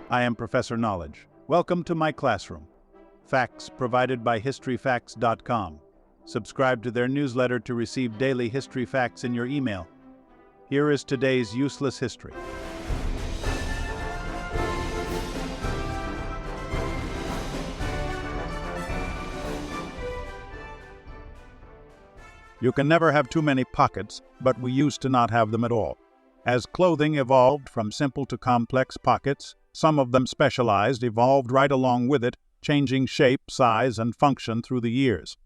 I am Professor Knowledge. Welcome to my classroom. Facts provided by HistoryFacts.com. Subscribe to their newsletter to receive daily history facts in your email. Here is today's useless history. You can never have too many pockets, but we used to not have them at all. As clothing evolved from simple to complex pockets, some of them specialized evolved right along with it, changing shape, size, and function through the years.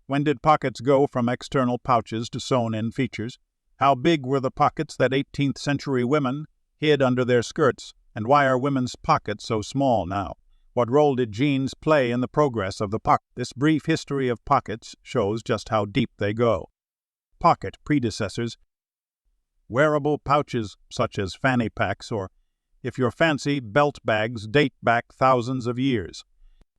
When did pockets go from external pouches to sewn-in features? How big were the pockets that 18th century women hid under their skirts, and why are women's pockets so small now? What role did jeans play in the progress of the pocket? This brief history of pockets shows just how deep they go. Pocket predecessors. Wearable pouches such as fanny packs or, if you're fancy, belt bags date back thousands of years.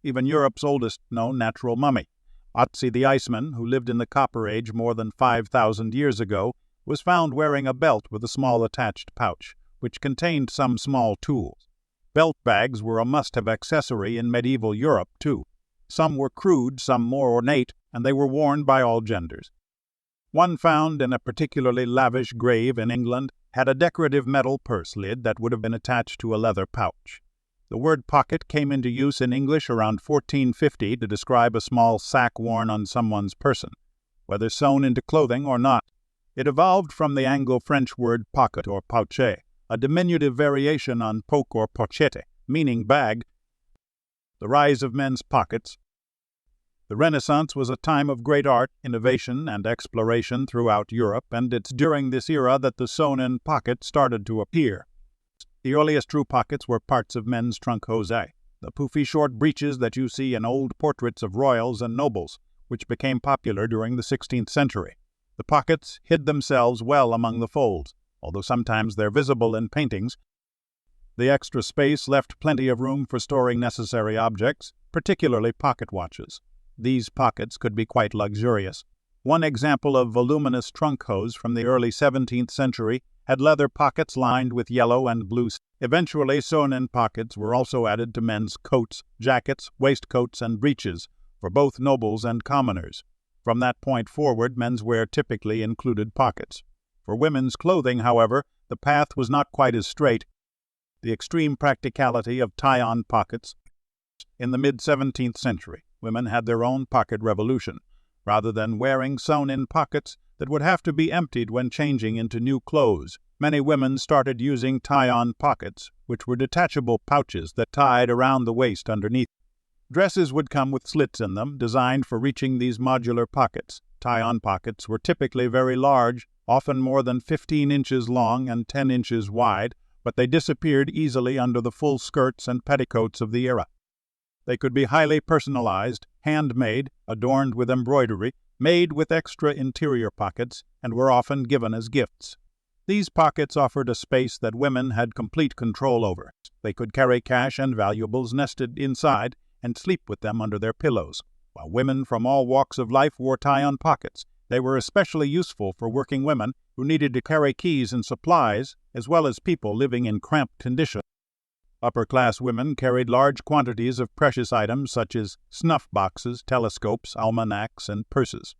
Even Europe's oldest known natural mummy, Otzi the Iceman, who lived in the Copper Age more than 5,000 years ago, was found wearing a belt with a small attached pouch, which contained some small tools. Belt bags were a must-have accessory in medieval Europe, too. Some were crude, some more ornate, and they were worn by all genders. One found in a particularly lavish grave in England had a decorative metal purse lid that would have been attached to a leather pouch. The word pocket came into use in English around 1450 to describe a small sack worn on someone's person, whether sewn into clothing or not. It evolved from the Anglo-French word pocket or pouche, a diminutive variation on poke or pochette, meaning bag. The rise of men's pockets. The Renaissance was a time of great art, innovation, and exploration throughout Europe, and it's during this era that the sewn-in pocket started to appear. The earliest true pockets were parts of men's trunk hose, the poofy short breeches that you see in old portraits of royals and nobles, which became popular during the 16th century. The pockets hid themselves well among the folds, although sometimes they're visible in paintings. The extra space left plenty of room for storing necessary objects, particularly pocket watches. These pockets could be quite luxurious. One example of voluminous trunk hose from the early 17th century had leather pockets lined with yellow and blue. Eventually, sewn-in pockets were also added to men's coats, jackets, waistcoats, and breeches, for both nobles and commoners. From that point forward, menswear typically included pockets. For women's clothing, however, the path was not quite as straight. The extreme practicality of tie-on pockets. In the mid-17th century, women had their own pocket revolution. Rather than wearing sewn-in pockets that would have to be emptied when changing into new clothes, many women started using tie-on pockets, which were detachable pouches that tied around the waist underneath. Dresses would come with slits in them, designed for reaching these modular pockets. Tie-on pockets were typically very large, often more than 15 inches long and 10 inches wide, but they disappeared easily under the full skirts and petticoats of the era. They could be highly personalized, handmade, adorned with embroidery, made with extra interior pockets, and were often given as gifts. These pockets offered a space that women had complete control over. They could carry cash and valuables nested inside and sleep with them under their pillows. While women from all walks of life wore tie-on pockets, they were especially useful for working women who needed to carry keys and supplies, as well as people living in cramped conditions. Upper-class women carried large quantities of precious items such as snuff boxes, telescopes, almanacs, and purses.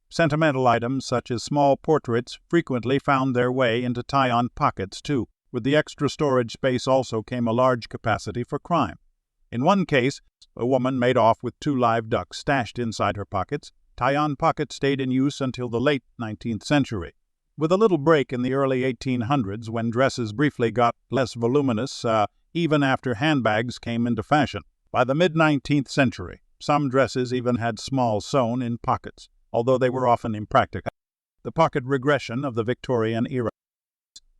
Sentimental items such as small portraits frequently found their way into tie-on pockets, too. With the extra storage space also came a large capacity for crime. In one case, a woman made off with 2 live ducks stashed inside her pockets. Tie-on pockets stayed in use until the late 19th century. With a little break in the early 1800s when dresses briefly got less voluminous, even after handbags came into fashion. By the mid-19th century, some dresses even had small sewn-in pockets, although they were often impractical. The pocket regression of the Victorian era.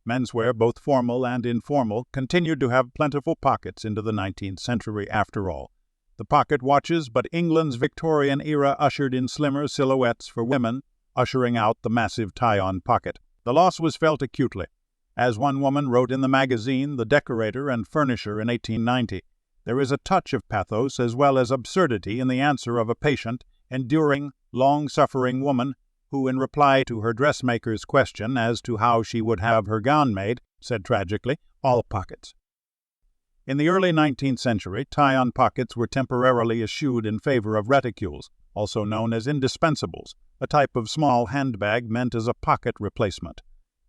Menswear, both formal and informal, continued to have plentiful pockets into the 19th century after all. The pocket watches, but England's Victorian era ushered in slimmer silhouettes for women, ushering out the massive tie-on pocket. The loss was felt acutely. As one woman wrote in the magazine The Decorator and Furnisher in 1890, there is a touch of pathos as well as absurdity in the answer of a patient, enduring, long-suffering woman who, in reply to her dressmaker's question as to how she would have her gown made, said tragically, "All pockets." In the early 19th century, tie-on pockets were temporarily eschewed in favor of reticules, also known as indispensables, a type of small handbag meant as a pocket replacement.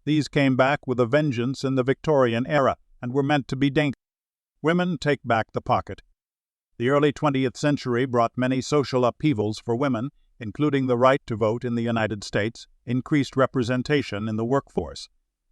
These came back with a vengeance in the Victorian era and were meant to be dangerous. Women take back the pocket. The early 20th century brought many social upheavals for women, including the right to vote in the United States, increased representation in the workforce,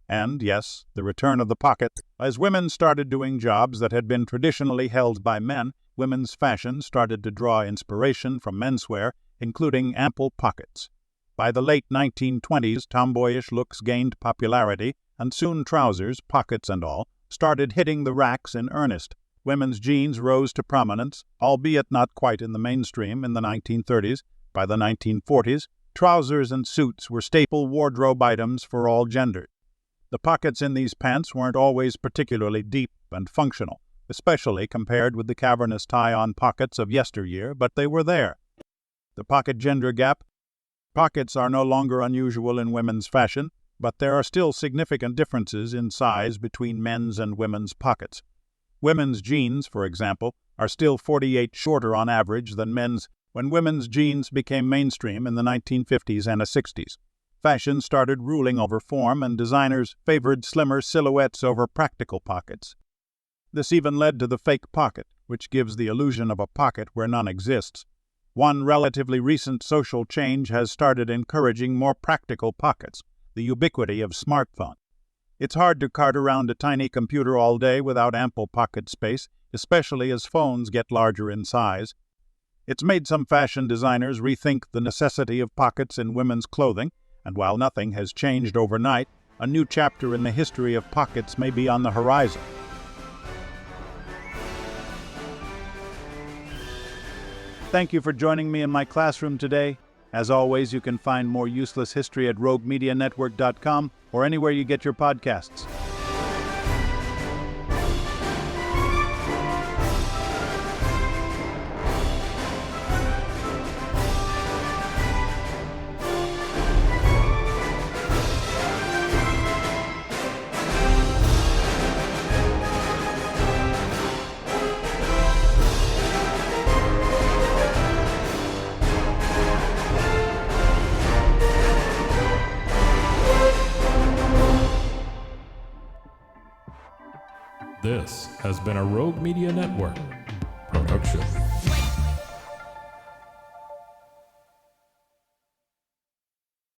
and, yes, the return of the pocket. As women started doing jobs that had been traditionally held by men, women's fashion started to draw inspiration from menswear, including ample pockets. By the late 1920s, tomboyish looks gained popularity, and soon trousers, pockets and all, started hitting the racks in earnest. Women's jeans rose to prominence, albeit not quite in the mainstream in the 1930s. By the 1940s, trousers and suits were staple wardrobe items for all genders. The pockets in these pants weren't always particularly deep and functional, especially compared with the cavernous tie-on pockets of yesteryear, but they were there. The pocket gender gap. Pockets are no longer unusual in women's fashion, but there are still significant differences in size between men's and women's pockets. Women's jeans, for example, are still 48 shorter on average than men's when women's jeans became mainstream in the 1950s and 60s. Fashion started ruling over form, and designers favored slimmer silhouettes over practical pockets. This even led to the fake pocket, which gives the illusion of a pocket where none exists. One relatively recent social change has started encouraging more practical pockets, the ubiquity of smartphones. It's hard to cart around a tiny computer all day without ample pocket space, especially as phones get larger in size. It's made some fashion designers rethink the necessity of pockets in women's clothing, and while nothing has changed overnight, a new chapter in the history of pockets may be on the horizon. Thank you for joining me in my classroom today. As always, you can find more useless history at roguemedianetwork.com or anywhere you get your podcasts. This has been a Rogue Media Network